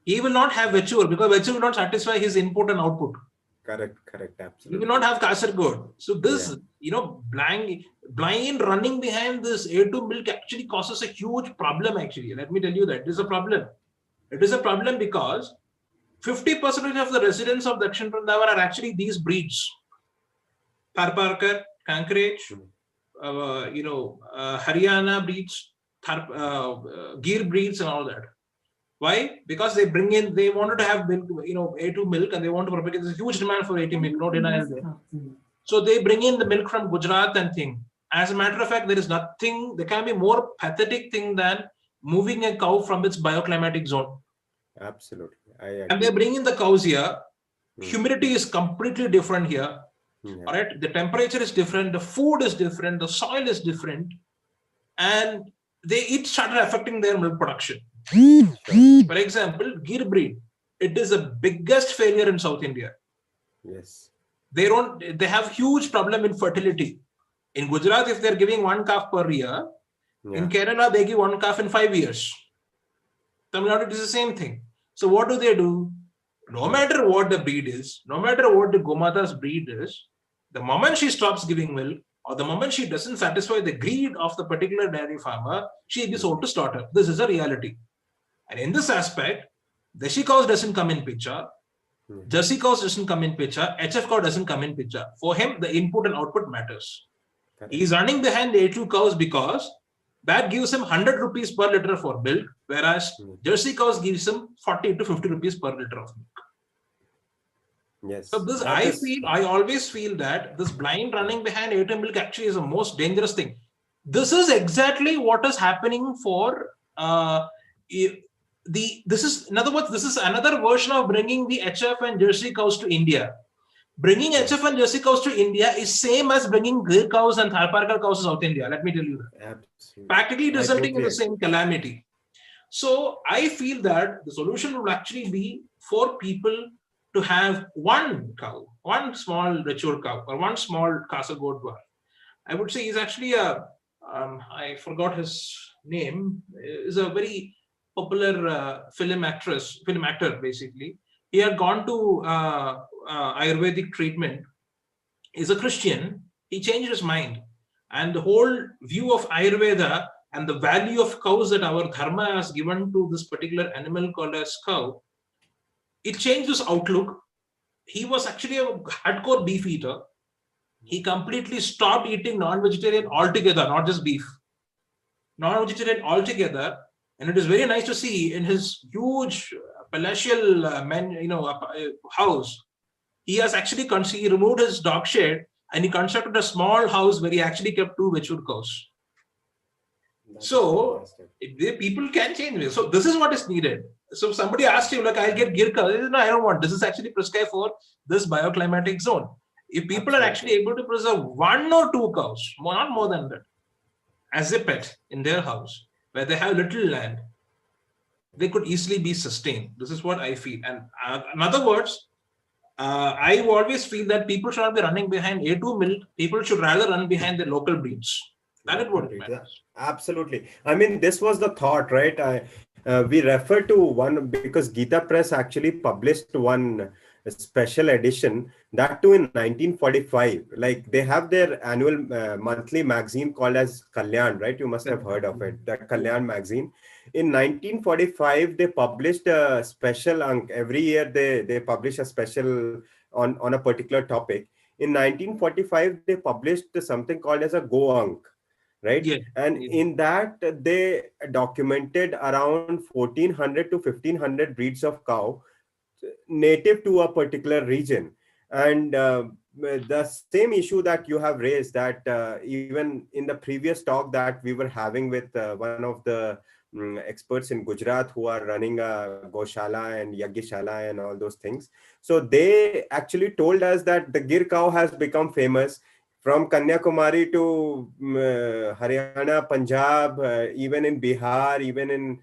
He will not have Vechur because Vechur will not satisfy his input and output. Correct, absolutely. He will not have Kasargod. So this, blind running behind this A2 milk actually causes a huge problem actually. Let me tell you that. It is a problem. It is a problem because 50% of the residents of Dakshin Vrindavan are actually these breeds. Tharparkar, Kankrej, Haryana breeds, Gir breeds and all that. Why? Because they wanted to have milk, A2 milk, and they want to propagate. There's a huge demand for A2 milk, no denial there. So they bring in the milk from Gujarat and thing. As a matter of fact, there can be more pathetic thing than moving a cow from its bioclimatic zone. Absolutely. I agree. And they bring in the cows here. Humidity is completely different here. All right. The temperature is different. The food is different. The soil is different. And it started affecting their milk production. For example, Gir breed, it is the biggest failure in South India. Yes. They have huge problem in fertility. In Gujarat, if they're giving one calf per year, in Kerala, they give one calf in 5 years. Tamil Nadu, it is the same thing. So what do? No matter what the breed is, no matter what the Gomata's breed is, the moment she stops giving milk, or the moment she doesn't satisfy the greed of the particular dairy farmer, she is sold to slaughter. This is a reality. And in this aspect, Deshi cows doesn't come in picture. Jersey cows doesn't come in picture. HF cow doesn't come in picture. For him, the input and output matters. He's running behind A2 cows because that gives him 100 rupees per liter for milk, whereas Jersey cows gives him 40 to 50 rupees per liter of milk. Yes. So I always feel that this blind running behind A2 milk actually is the most dangerous thing. This is exactly what is happening for this is another version of bringing the HF and Jersey cows to India. Bringing HF and Jersey cows to India is same as bringing Gir cows and Tharparkar cows to South India. Let me tell you that. Absolutely. Practically resulting in the same calamity. So I feel that the solution would actually be for people to have one cow, one small mature cow, or one small Kasargod dwarf. I would say he's actually I forgot his name, is a very popular film actor basically. He had gone to Ayurvedic treatment. He's a Christian. He changed his mind. And the whole view of Ayurveda and the value of cows that our dharma has given to this particular animal called as cow, it changed his outlook. He was actually a hardcore beef eater. He completely stopped eating non-vegetarian altogether, not just beef. Non-vegetarian altogether. And it is very nice to see in his huge palatial house, he has actually he removed his dog shed and he constructed a small house where he actually kept 2 mature cows. So people can change this. So this is what is needed. So if somebody asks you, like, I'll get Gir cow. No, I don't want. This is actually prescribed for this bioclimatic zone. If people are actually able to preserve 1 or 2 cows, not more than that, as a pet in their house, where they have little land, they could easily be sustained. This is what I feel. And in other words, I always feel that people should not be running behind A2 milk. People should rather run behind the local breeds. That is what Local it breed. Yeah, matters. absolutely. I mean, this was the thought, right? We refer to one because Gita Press actually published one special edition, that too in 1945. Like they have their annual monthly magazine called as Kalyan, right? You must have heard of it, the Yeah. Kalyan magazine. In 1945, they published a special every year. They publish a special on a particular topic. In 1945, they published something called as a Go Ank, right? Yeah. And Yeah. in that they documented around 1400 to 1500 breeds of cow native to a particular region. And the same issue that you have raised, that even in the previous talk that we were having with one of the experts in Gujarat who are running a Goshala and Yagishala and all those things. So they actually told us that the Gir cow has become famous from Kanyakumari to Haryana, Punjab, even in Bihar, even in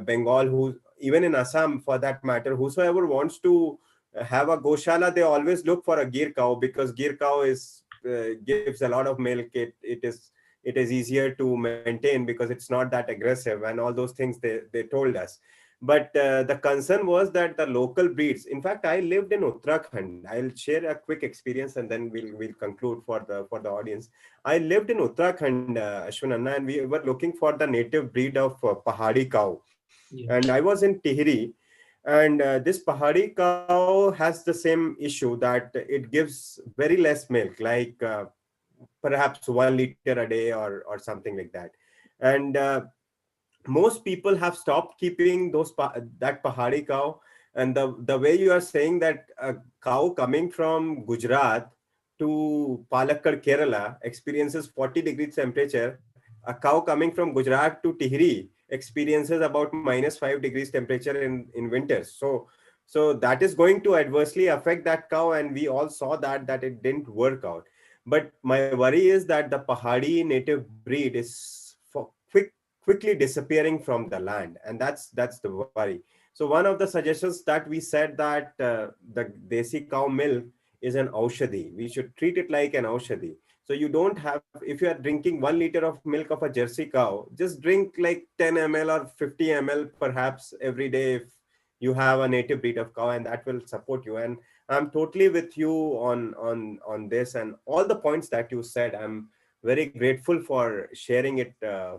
Bengal, who even in Assam for that matter, whosoever wants to have a Goshala, they always look for a Gir cow, because Gir cow is gives a lot of milk. It is easier to maintain because it's not that aggressive and all those things they told us. But the concern was that the local breeds. In fact, I lived in Uttarakhand. I'll share a quick experience and then we'll conclude for the audience. I lived in Uttarakhand, Ashwin Anna, and we were looking for the native breed of Pahadi cow. Yeah. And I was in Tihri, and this Pahadi cow has the same issue that it gives very less milk, like perhaps 1 liter a day or something like that. And most people have stopped keeping that Pahadi cow. And the way you are saying that a cow coming from Gujarat to Palakkad, Kerala experiences 40 degrees temperature, a cow coming from Gujarat to Tihri experiences about -5 degrees temperature in winters. So that is going to adversely affect that cow, and we all saw that it didn't work out. But my worry is that the Pahadi native breed is quickly disappearing from the land, and that's the worry. So one of the suggestions that we said that the desi cow milk is an aushadhi. We should treat it like an aushadhi. So you don't have, if you are drinking 1 liter of milk of a Jersey cow, just drink like 10 ml or 50 ml perhaps every day if you have a native breed of cow, and that will support you. And I'm totally with you on this and all the points that you said. I'm very grateful for sharing it,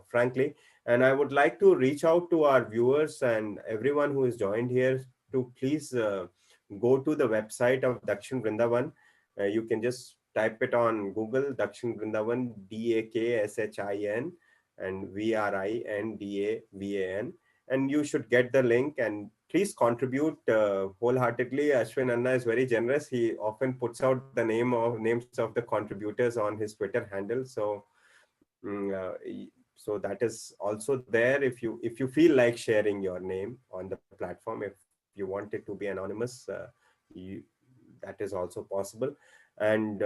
frankly. And I would like to reach out to our viewers and everyone who is joined here to please go to the website of Dakshin Vrindavan. You can just type it on Google, Dakshin Vrindavan, Dakshin, and Vrindavan, and you should get the link. And please contribute wholeheartedly. Ashwin Anna is very generous. He often puts out the names of the contributors on his Twitter handle. So that is also there. If you feel like sharing your name on the platform, if you want it to be anonymous, you, that is also possible. And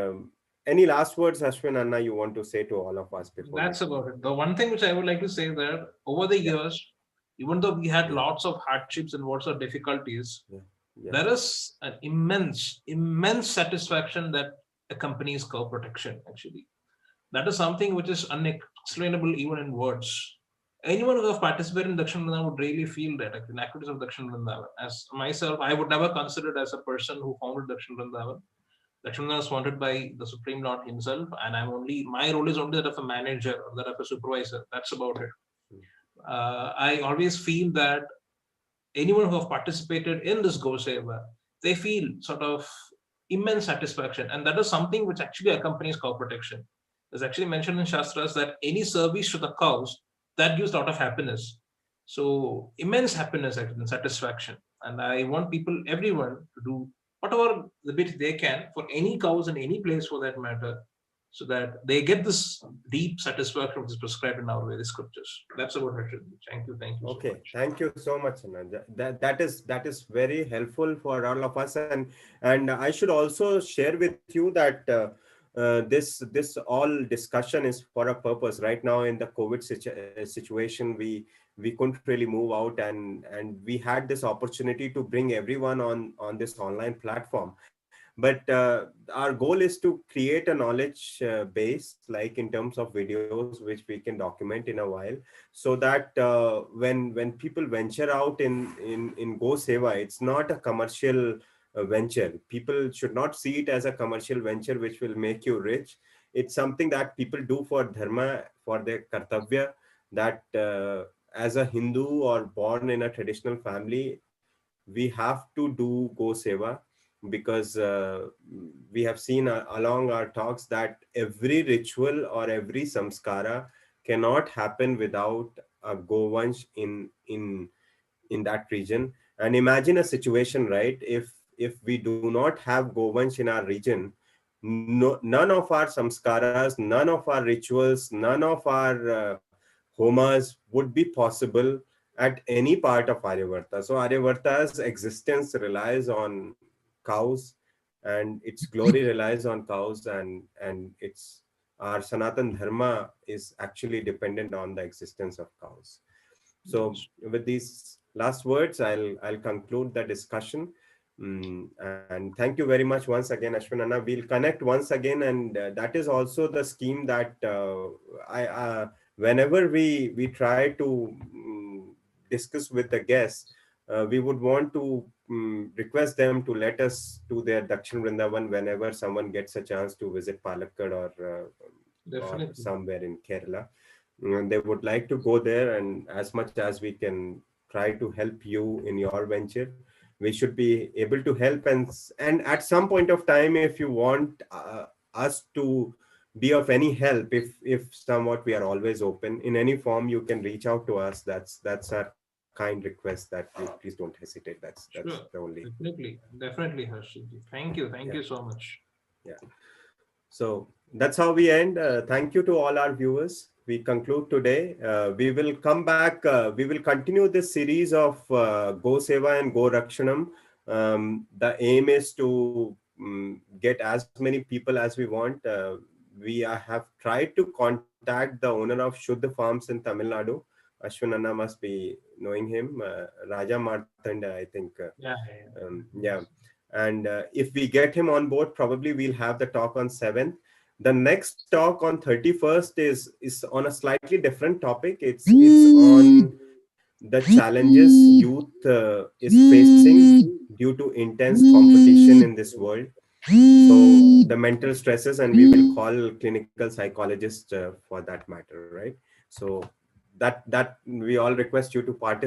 any last words, Ashwin Anna, you want to say to all of us before we That's close? about it. The one thing which I would like to say that over the Yeah, years, even though we had yeah, lots of hardships and lots of difficulties, yeah, yeah, there is an immense satisfaction that accompanies cow protection, actually. That is something which is unexplainable even in words. Anyone who have participated in Dakshin Vrindavan would really feel that, like, in activities of Dakshin Vrindavan. As myself, I would never consider it as a person who founded Dakshin Vrindavan. Dakshin Vrindavan was founded by the Supreme Lord himself, and my role is only that of a manager or that of a supervisor. That's about it. I always feel that anyone who have participated in this Go Seva, they feel sort of immense satisfaction. And that is something which actually accompanies cow protection. It's actually mentioned in Shastras that any service to the cows, that gives a lot of happiness. So immense happiness and satisfaction. And I want people, everyone, to do whatever the bit they can for any cows in any place for that matter, so that they get this deep satisfaction which is prescribed in our Vedic scriptures. That's about it. Thank you so okay. much. Thank you so much, Anand. That is very helpful for all of us. And I should also share with you that this all discussion is for a purpose. Right now in the COVID situation, we couldn't really move out, and we had this opportunity to bring everyone on this online platform. But our goal is to create a knowledge base, like in terms of videos which we can document in a while, so that when people venture out in Go Seva, it's not a commercial venture. People should not see it as a commercial venture which will make you rich. It's something that people do for dharma, for their kartavya, that as a Hindu or born in a traditional family, we have to do Go Seva, because we have seen along our talks that every ritual or every samskara cannot happen without a Govansh in that region. And imagine a situation, right? If we do not have Govansh in our region, none of our samskaras, none of our rituals, none of our homas would be possible at any part of Aryavarta. So Aryavarta's existence relies on cows, and its glory relies on cows, and its our Sanatan Dharma is actually dependent on the existence of cows. So Yes. with these last words, I'll conclude the discussion. And thank you very much once again, Ashwinana. We'll connect once again, and that is also the scheme that I whenever we try to discuss with the guests, we would want to request them to let us to their Dakshin Vrindavan whenever someone gets a chance to visit Palakkad or Definitely. somewhere in Kerala. They would like to go there, and as much as we can try to help you in your venture, we should be able to help. And at some point of time, if you want us to be of any help, if somewhat, we are always open in any form. You can reach out to us. That's our kind request, that you please don't hesitate. That's the Sure. only. Definitely. Definitely, Harshit. Thank you. Thank Yeah. you so much. Yeah. So that's how we end. Thank you to all our viewers. We conclude today. We will come back. We will continue this series of Go Seva and Go Rakshanam. The aim is to get as many people as we want. We have tried to contact the owner of Shuddha Farms in Tamil Nadu. Ashwin Anna must be knowing him. Raja Martanda, I think. Yeah. Yeah. Yeah. Yes. And if we get him on board, probably we'll have the talk on 7th. The next talk on 31st is on a slightly different topic. It's on the challenges youth is facing due to intense competition in this world. So the mental stresses, and we will call clinical psychologists for that matter, right? So that we all request you to participate